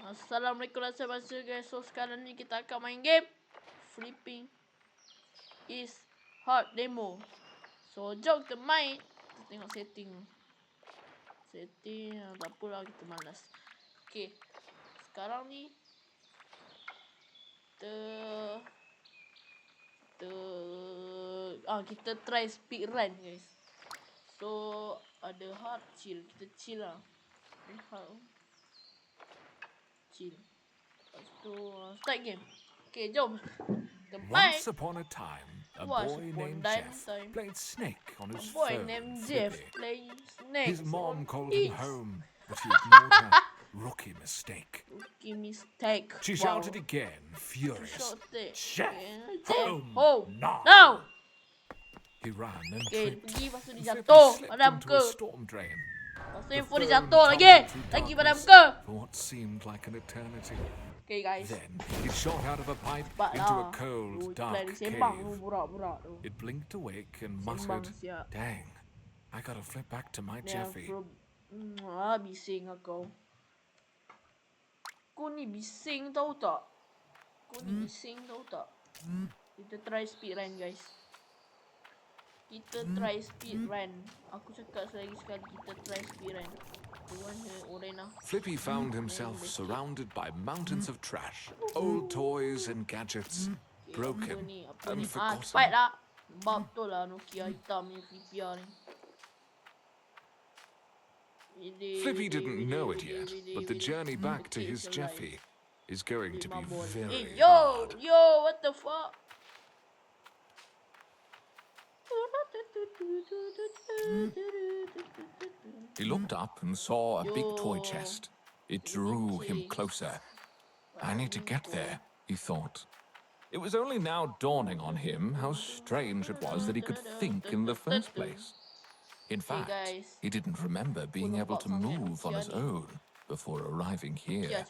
Assalamualaikum warahmatullahi wabarakatuh guys. So sekarang ni kita akan main game Flipping is Hard Demo. So jom kita main. Kita tengok setting. Tak apalah, kita malas. Okay, sekarang ni kita try speed run guys. So ada hard, chill. Kita chill lah. Hard, chill. Lepas tu start game. Okay, jom. Once upon a time, a boy named Jeff played Snake on his phone. His mom called him home, but he ignored her. Rookie mistake. She shouted again, furious. Jeff, home now! He ran and tripped. Flippy slipped into a storm drain. Lepas tu info dia jatuh lagi. Lagi padam ke? For what seemed like an eternity. Okay guys. Then it shot out of a pipe into a cold, dark cave. It blinked awake and muttered, "Dang, I gotta flip back to my Jeffy." Bising kau. Kau ni bising tahu tak? Kita try speed run guys. Kita try speed run. Aku cakap lagi sekali, kita try speed run. Flippy found himself surrounded by mountains of trash, old toys and gadgets, broken and forgotten. Cepat lah. Bab tu lah Nokia hitam ni, Flippy ni. Flippy didn't know it yet, but the journey back to his Jeffy is going to be very hard. Yo, what the fuck? He looked up and saw a big toy chest. It drew him closer. I need to get there, he thought. It was only now dawning on him how strange it was that he could think in the first place. In fact, he didn't remember being able to move on his own before arriving here.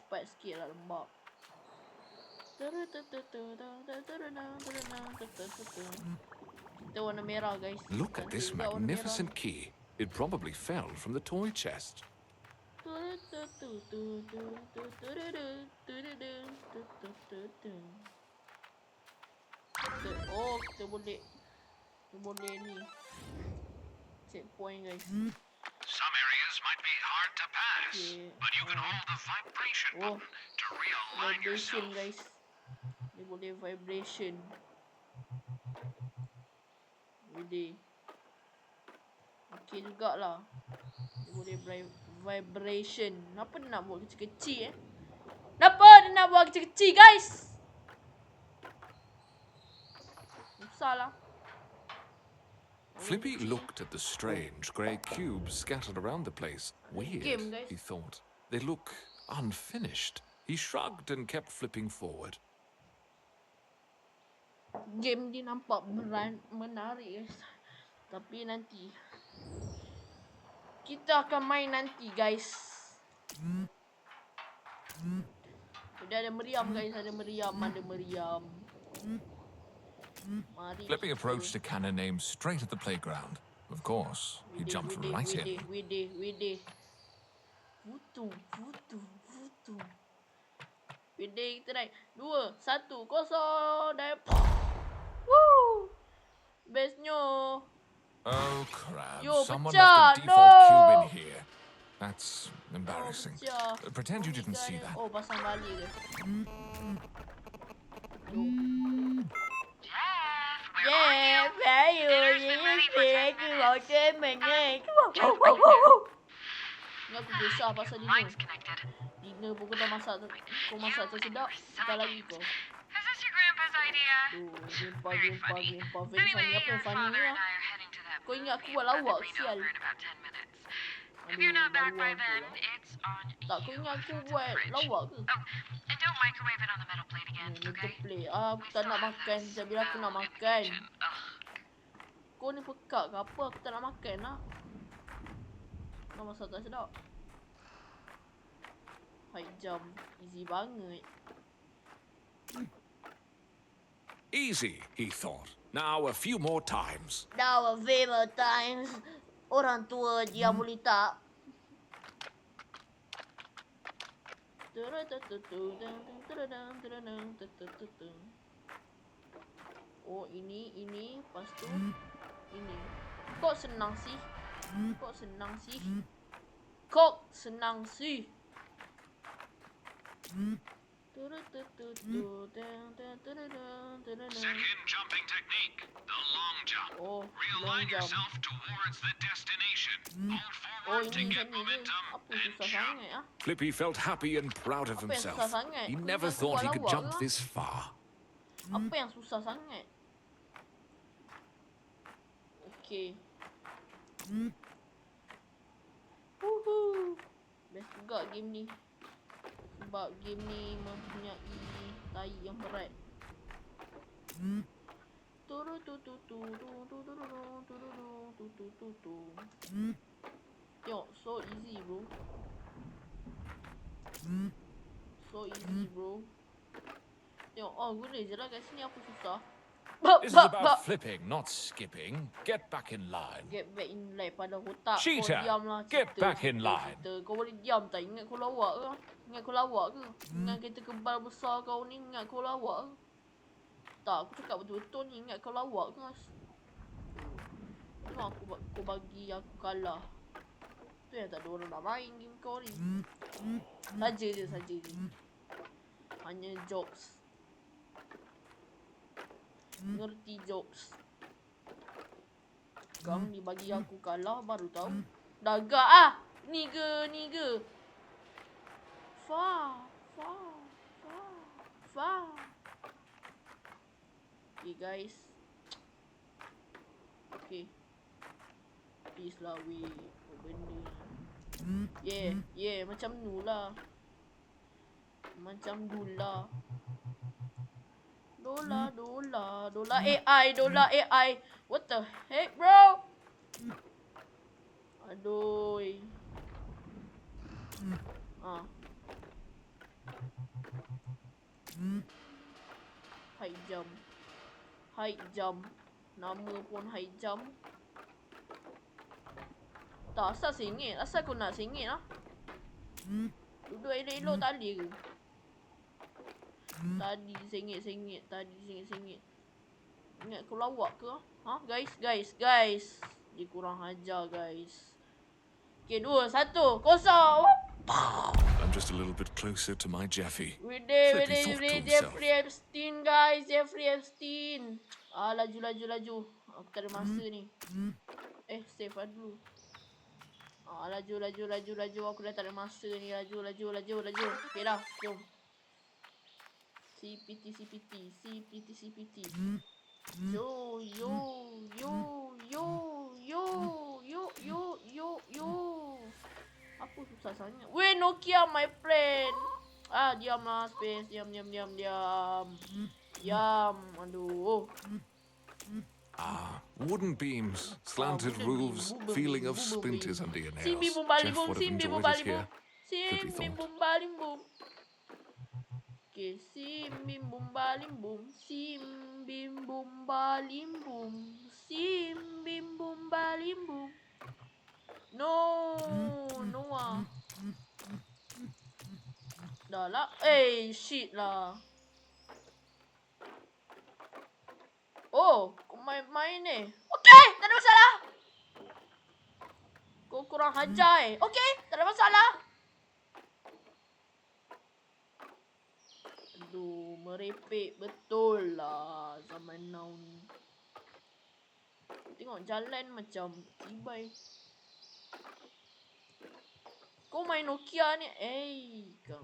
Look at this magnificent key. It probably fell from the toy chest. Oh, kita boleh ni. Checkpoint guys. Some areas might be hard to pass, but you can hold the vibration button to realign yourself. Guys. Dia boleh vibration. Boleh. Okay jugalah. Dia boleh vibration. Kenapa dia nak buat kecil-kecil Kenapa dia nak buat kecil-kecil guys? Susah lah. Flippy looked at the strange grey cubes scattered around the place. Weird, he thought. They look unfinished. He shrugged and kept flipping forward. Game ni nampak menarik guys. Tapi nanti kita akan main nanti guys. Ada meriam guys, ada meriam. Flippy approached a cannon aimed straight at the playground. Of course, he jumped right in. Futu. Kita naik 2, 1, 0 dan woo! Bestnya. Oh crap, Yo, someone pecah. left the default cube in No! here. That's embarrassing. Pecah. Pretend you didn't see that. Oh, pasang balik ke? Jeff, where are you? Aku kisah pasal Dina. Dina pun kau dah masak. Kau masak tersedap. Sekali lagi kau. Is this your grandpa's idea? Gempa. Vincent, apa yang funny ni lah? Kau ingat aku buat lawak, sial. If you're not back by then, it's on you. Tak, kau ingat aku buat lawak ke? Oh, and don't microwave it on the metal plate again, okay? Aku tak nak makan. Saya bilang aku nak makan. Kau ni pekak ke apa? Aku tak nak makan lah. Kau masak tak sedap. High jump. Easy banget. Easy, he thought. Now a few more times. Orang tua dia boleh tak? Oh, ini. Lepas tu, ini. Kok senang sih? Second jumping technique, the long jump. Oh, Realign yourself towards the destination. Hold forward to get momentum and jump. Flippy felt happy and proud of himself. He never thought he could jump this far. Apa yang susah sangat? Okay. Woohoo. Best juga game ni. Sebab game ni mempunyai tai yang berat. Tengok, so easy bro. Tengok, oh guna je lah kat sini, apa susah. This is about flipping, not skipping. Get back in line. Get back in line pada otak. Cheater, kau diamlah. get back in line. Kau boleh diam tak? Ingat kau lawak ke? Ingat kita kebal besar kau ni, ingat kau lawak ke? Tak, aku cakap betul-betul ni, ingat kau lawak ke? Tengok aku bagi aku kalah. Tu yang tak ada orang nak main game kau ni. Saja je. Hanya jokes. Ngerti jokes. Sekarang ni bagi aku kalah baru tahu. Dagak ah. Ni ke. Fa. Okay guys. Okay. Please lah weh. Apa benda. Yeah, macam nu lah. Macam Dola AI. What the heck, bro? Aduh. High jump. Nama pun high jump. Tak, asal sengit. Asal kau nak sengit lah? Duduk elok-elok tak boleh ke? Tadi sengit. Ingat kau lawak ke? Ha? Guys. Dia kurang ajar, guys. Okay, 2, 1, 0. I'm just a little bit closer to my Jeffy. Jeffrey Epstein, guys. Jeffrey Epstein. Laju. Aku tak ada masa ni. Save lah dulu. Laju. Aku dah tak ada masa ni. Laju. Okay dah, jom. CPT. Yo. Apa susah sangat? Weh, Nokia my friend. Diam lah space. Diam. Aduh. Wooden beams, slanted roofs, feeling of splinters under your nails. Simbi Jeff would have enjoyed it here. Simbi bum balim boom. No ah. Dah lah. Shit lah. Oh, kau main ni. Okay, tak ada masalah. Kau kurang hajar Okay, tak ada masalah. Aduh, merepek betul lah zaman now ni. Tengok jalan macam tibai. Kau main Nokia ni. Kau.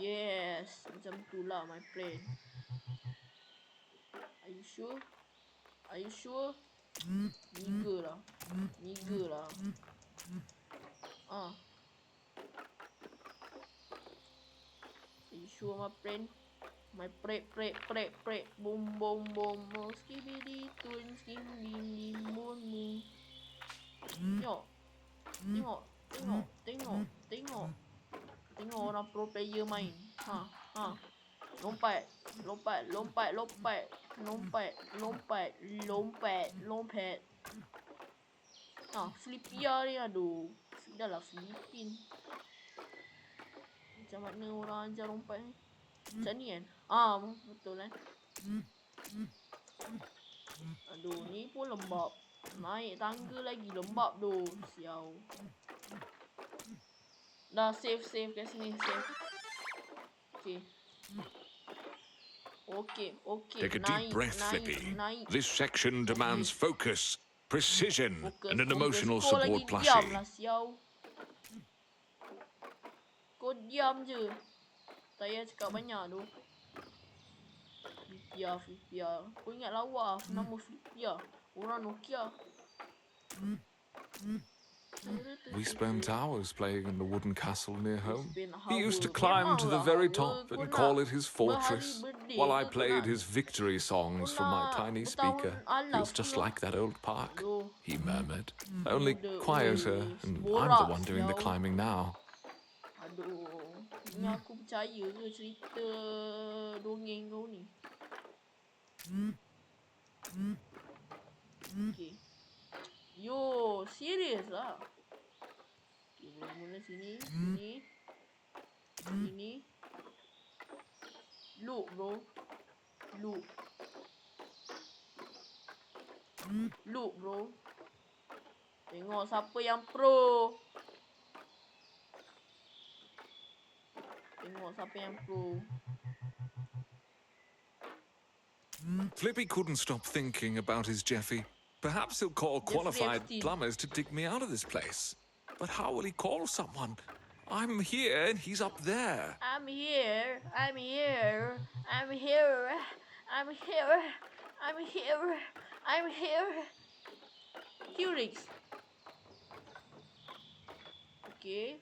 Yes, macam tu lah my friend. Are you sure? Niga lah. Are you sure my friend? My prep. Boom. Skibidi tun, skibidi boom. Tengok orang pro player main. Lompat. Flippy ni aduh. Dah lah Filipin. Macam mana orang ajar lompat ni? Macam ni kan? Betul kan? Aduh, ni pun lembab. Naik tangga lagi lembab tu. Siau. Dah save kat sini. Save. Okay. Take a deep breath, Flippy. This section demands focus, precision, and an emotional support plushie. Diam lah, siau. Kau diam je. Tak payah cakap banyak tu. Flipia. Kau ingat lawa nama Flipia. Orang Nokia. We spent hours playing in the wooden castle near home. He used to climb to the very top and call it his fortress, while I played his victory songs from my tiny speaker. Feels just like that old park, he murmured. Only quieter, and I'm the one doing the climbing now. Aduh, ni aku percaya ke cerita dongeng kau ni? Okay. Yo, serius lah. Okay, mula sini. Loop, bro. Loop, bro. Tengok siapa yang pro. Flippy couldn't stop thinking about his Jeffy. Perhaps he'll call qualified plumbers to dig me out of this place. But how will he call someone? I'm here and he's up there. I'm here. Curix. Okay.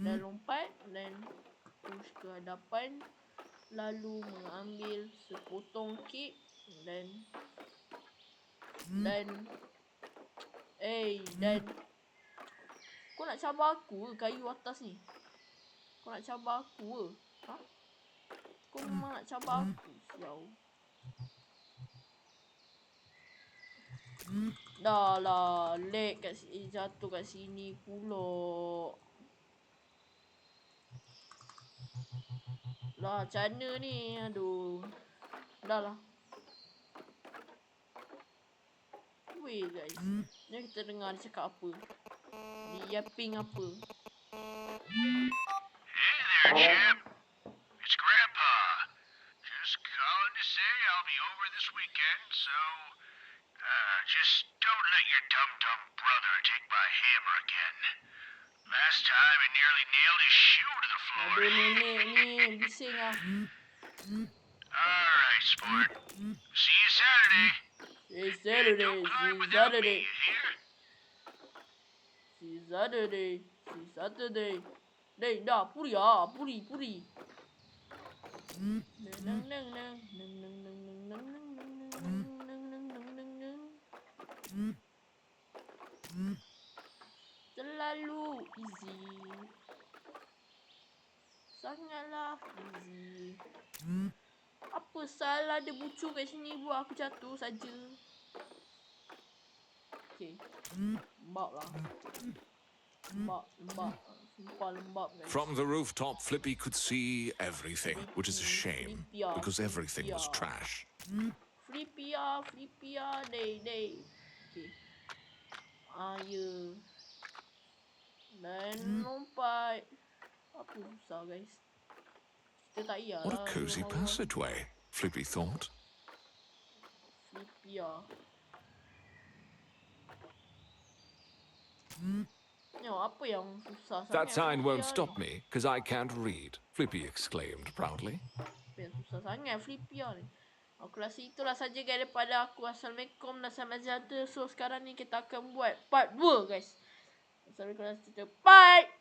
Dah lompat dan push ke hadapan. Lalu mengambil sepotong kek dan kau nak cabar aku ke kayu atas ni? Kau nak cabar aku ke? Ha? Kau memang nak cabar aku, siau. Dah lah, lag jatuh kat sini pula. Lah, macam mana ni? Aduh. Dah lah. Wait guys. Jom kita dengar dia cakap apa. Dia yapping apa. Hey there, champ. It's Grandpa. Just calling to say I'll be over this weekend, so just don't let your dumb brother take my hammer again. Last time he nearly nailed his shoe to the floor. Aduh, nenek ni bising lah. Alright, sport. See you Saturday. Don't climb without me, you hear? See Saturday. Deh, dah, puri. Terlalu easy. Sangatlah easy. Apa salah dia bucu kat sini buat aku jatuh saja. Okay. Lembab lah. Lembab. Sumpah lembab guys. From the rooftop, Flippy could see everything, which is a shame, because everything was trash. Flippia, day. Okay. Ya. Dan lompat. Apa susah guys. Kita tak payah lah. What a cozy passageway, Flippy thought. Flippia. Apa yang susah sangat? That sign won't stop me, because I can't read, Flippy exclaimed proudly. Apa yang susah sangat Flippia ni? Aku rasa itulah saja guys daripada aku. Assalamualaikum dan selamat sejahtera. So sekarang ni kita akan buat part 2 guys. Assalamualaikum dan selamat sejahtera. Bye!